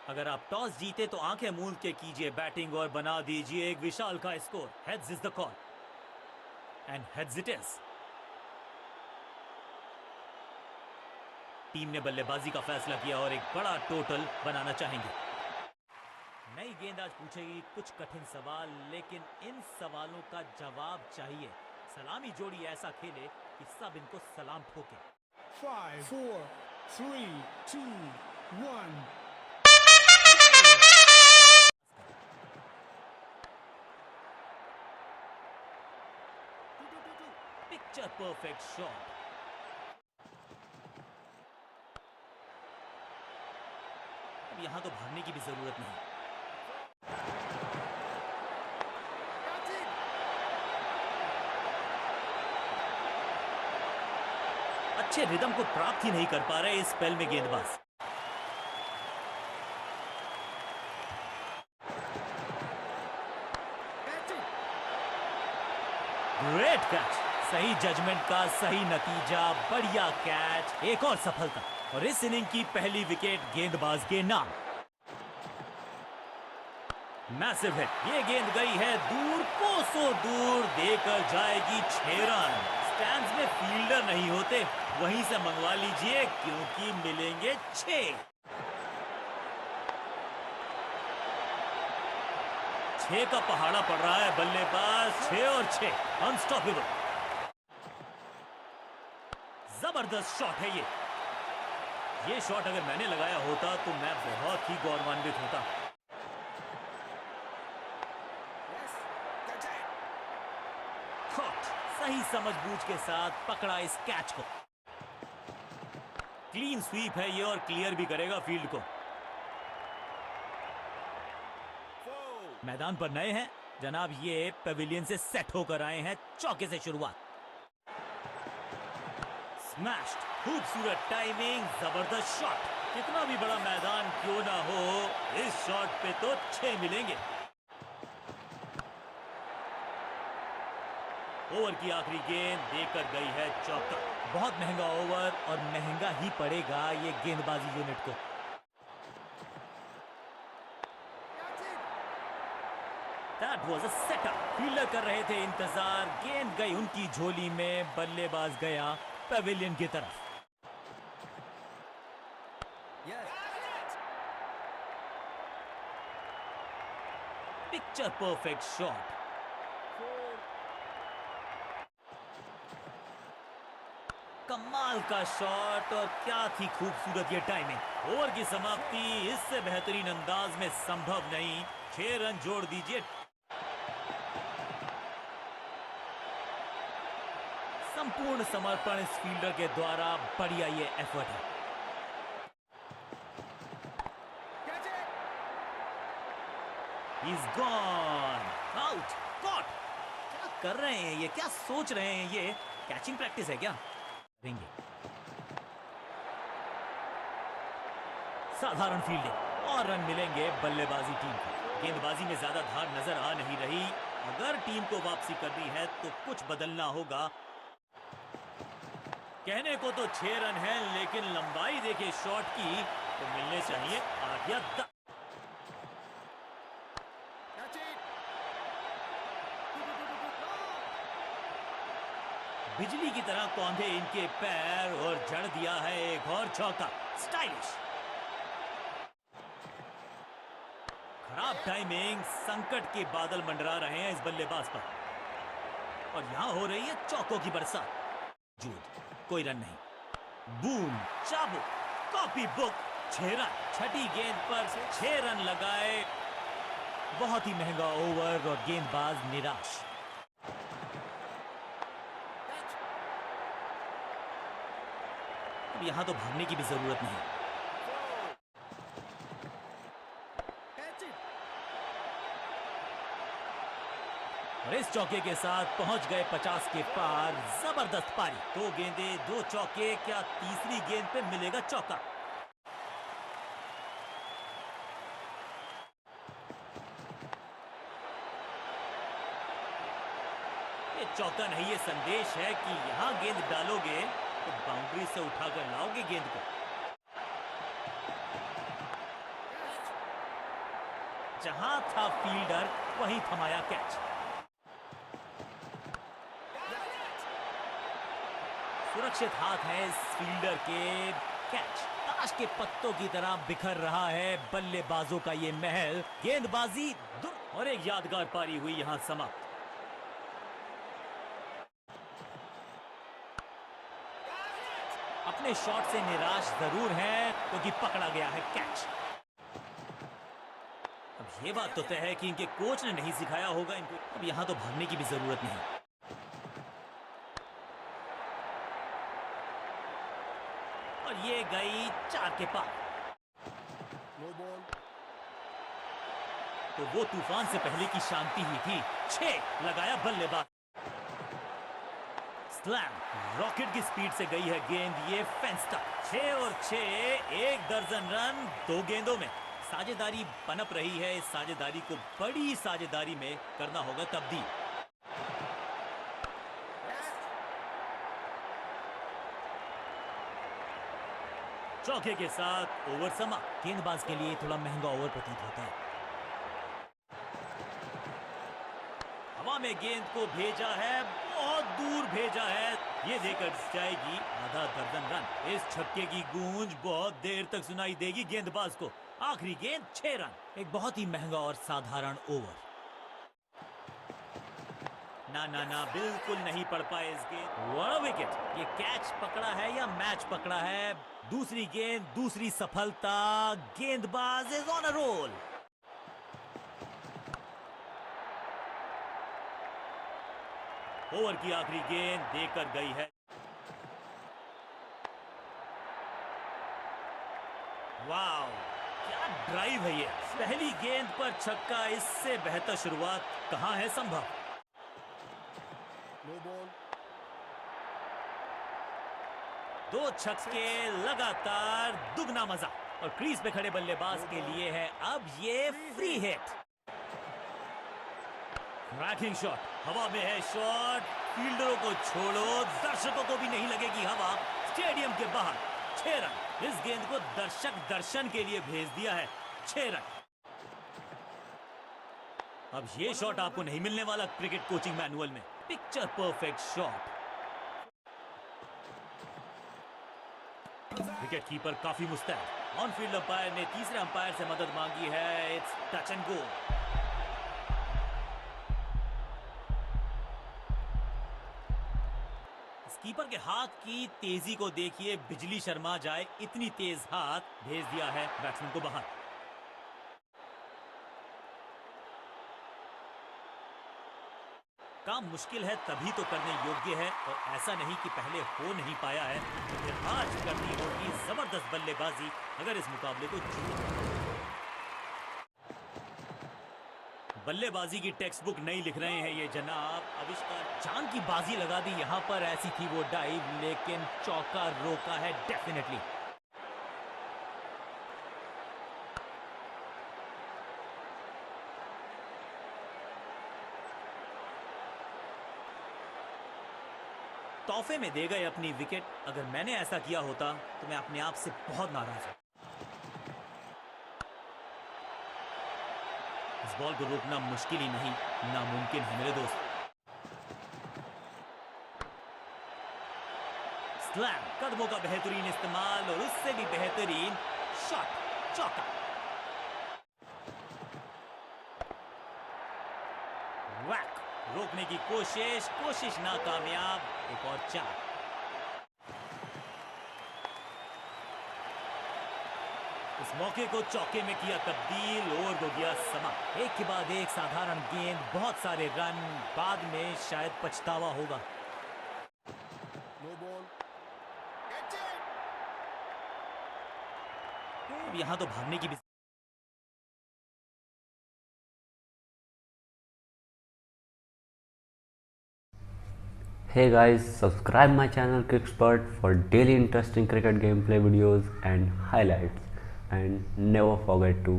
अगर आप टॉस जीते तो आंखें मूंद के कीजिए बैटिंग और बना दीजिए एक विशाल का score. Heads is the call and heads it is. Team ने बल्लेबाजी का फैसला किया और एक बड़ा टोटल बनाना चाहेंगे। नई गेंदबाज पूछेगी कुछ कठिन सवाल, लेकिन इन सवालों का जवाब चाहिए। सलामी जोड़ी ऐसा खेले कि सब इनको सलाम ठोके। 5 4 3 2 1 पिक्चर परफेक्ट शॉट। अब यहां तो भागने की भी जरूरत नहीं। अच्छे रिदम को प्राप्त ही नहीं कर पा रहे इस स्पेल में गेंदबाज। ग्रेट कैच, सही जजमेंट का सही नतीजा, बढ़िया कैच, एक और सफलता और इस इनिंग की पहली विकेट गेंदबाज के नाम। मैसिव हिट, ये गेंद गई है दूर, कोसों दूर, देकर जाएगी 6 रन। स्टैंड्स में फील्डर नहीं होते, वहीं से मंगवा लीजिए क्योंकि मिलेंगे 6। 6 का पहाड़ा पड़ रहा है बल्लेबाज, 6 और 6 अनस्टॉपेबल। जबरदस्त शॉट है ये शॉट अगर मैंने लगाया होता तो मैं बहुत ही गौरवान्वित होता। सही समझबूझ के साथ पकड़ा इस कैच को। क्लीन स्वीप है ये और क्लियर भी करेगा फील्ड को। मैदान पर नए हैं जनाब, ये पेविलियन से सेट होकर आए हैं। चौके से शुरुआत, स्मैश्ड, खूबसूरत टाइमिंग, जबरदस्त शॉट। कितना भी बड़ा मैदान क्यों ना हो, इस शॉट पे तो 6 मिलेंगे। ओवर की आखिरी गेंद देकर गई है चौका। बहुत महंगा ओवर और महंगा ही पड़ेगा ये गेंदबाजी यूनिट को। That was a setup. Fielder कर रहे थे इंतजार, गेंद गई उनकी झोली में, बल्लेबाज गया पेविलियन की तरफ। Picture perfect shot. कमाल का शॉट और क्या थी खूबसूरत ये टाइमिंग। ओवर की समाप्ति इससे बेहतरीन अंदाज में संभव नहीं। 6 रन जोड़ दीजिए। संपूर्ण समर्पण इस फील्डर के द्वारा, बढ़िया ये एफर्ट है। He's gone. Out. Caught. क्या कर रहे हैं ये, क्या सोच रहे हैं ये? कैचिंग प्रैक्टिस है क्या? करेंगे। साधारण फील्डिंग और रन मिलेंगे बल्लेबाजी टीम को। गेंदबाजी में ज्यादा धार नजर आ नहीं रही। अगर टीम को वापसी करनी है तो कुछ बदलना होगा। कहने को तो 6 रन है, लेकिन लंबाई देखे शॉट की तो मिलने चाहिए 8 या 10। बिजली की तरह कौंधे इनके पैर और जड़ दिया है एक और चौका। स्टाइलिश, खराब टाइमिंग, संकट के बादल मंडरा रहे हैं इस बल्लेबाज पर और यहां हो रही है चौकों की बरसात। जूद, कोई रन नहीं। बूम, चाबुक, कॉपी बुक, 6 रन। छठी गेंद पर 6 रन लगाए। बहुत ही महंगा ओवर और गेंदबाज निराश। अब यहां तो भागने की भी जरूरत नहीं। और इस चौके के साथ पहुंच गए 50 के पार। जबरदस्त पारी, 2 गेंदे 2 चौके, क्या तीसरी गेंद पे मिलेगा चौका? ये चौका नहीं, ये संदेश है कि यहां गेंद डालोगे तो बाउंड्री से उठाकर लाओगे गेंद को। जहां था फील्डर वहीं थमाया कैच। सुरक्षित हाथ है इस फील्डर के। कैच ताश के पत्तों की तरह बिखर रहा है बल्लेबाजों का ये महल। गेंदबाजी और एक यादगार पारी हुई यहां समाप्त। अपने शॉट से निराश जरूर है क्योंकि पकड़ा गया है कैच। अब ये बात तो तय है कि इनके कोच ने नहीं सिखाया होगा इनको। अब यहां तो भागने की भी जरूरत नहीं। और ये गई 4 के पार। तो वो तूफान से पहले की शांति ही थी। 6 लगाया बल्लेबाज। स्लैम रॉकेट की स्पीड से गई है गेंद ये फेंस तक। 6 और 6 1 दर्जन रन 2 गेंदों में। साझेदारी पनप रही है। इस साझेदारी को बड़ी साझेदारी में करना होगा तब्दील। चौके के साथ ओवर समाप्त। गेंदबाज के लिए थोड़ा महंगा ओवर प्रतीत होता है। हवा में गेंद को भेजा है, बहुत दूर भेजा है। ये देकर जाएगी आधा दर्जन रन। इस छक्के की गूंज बहुत देर तक सुनाई देगी गेंदबाज को। आखिरी गेंद 6 रन। एक बहुत ही महंगा और साधारण ओवर। ना बिल्कुल नहीं पड़ पाए इस गेंद। What a wicket. ये कैच पकड़ा है या मैच पकड़ा है। दूसरी गेंद दूसरी सफलता। गेंदबाज is on a roll. Over की आखिरी गेंद देकर गई है। वाओ क्या ड्राइव है ये। पहली गेंद पर छक्का। इससे बेहतर शुरुआत कहां है संभव। दो छक्के लगातार दुगना मजा। और क्रीज पे खड़े बल्लेबाज के लिए है अब ये फ्री हिट। Cracking shot. हवा में है शॉट। फील्डरों को छोड़ो, दर्शकों को भी नहीं लगेगी हवा। स्टेडियम के बाहर 6 रन। इस गेंद को दर्शक दर्शन के लिए भेज दिया है। 6 रन। अब ये शॉट आपको नहीं मिलने वाला क्रिकेट कोचिंग मैनुअल में। Picture perfect shot. Wicket keeper काफी मुस्तैद। ऑन फील्ड अंपायर ने तीसरे अंपायर से मदद मांगी है। It's touch and go. Keeper के हाथ की तेजी को देखिए। बिजली शर्मा जाए इतनी तेज हाथ भेज दिया है बैट्समैन को बाहर। काम मुश्किल है तभी तो करने योग्य है। और ऐसा नहीं कि पहले हो नहीं पाया है, फिर आज करनी होगी जबरदस्त बल्लेबाजी अगर इस मुकाबले को जीतना। बल्लेबाजी की टेक्स्ट बुक नहीं लिख रहे हैं ये जनाब। आविष्कार जान की बाजी लगा दी यहां पर। ऐसी थी वो डाइव लेकिन चौका रोका है डेफिनेटली। तोहफे में दे गए अपनी विकेट। अगर मैंने ऐसा किया होता तो मैं अपने आप से बहुत नाराज हूं। इस बॉल को रोकना मुश्किल ही नहीं नामुमकिन है मेरे दोस्त। स्लैम कदमों का बेहतरीन इस्तेमाल और उससे भी बेहतरीन शॉट। चौका। वैक रोकने की कोशिश नाकामयाब। एक और 4। इस मौके को चौके में किया तब्दील। ओवर हो गया समाप्त। एक के बाद एक साधारण गेंद, बहुत सारे रन। बाद में शायद पछतावा होगा। यहां तो भागने की भी। Hey guys, subscribe my channel Crickspert for daily interesting cricket gameplay videos and highlights, and never forget to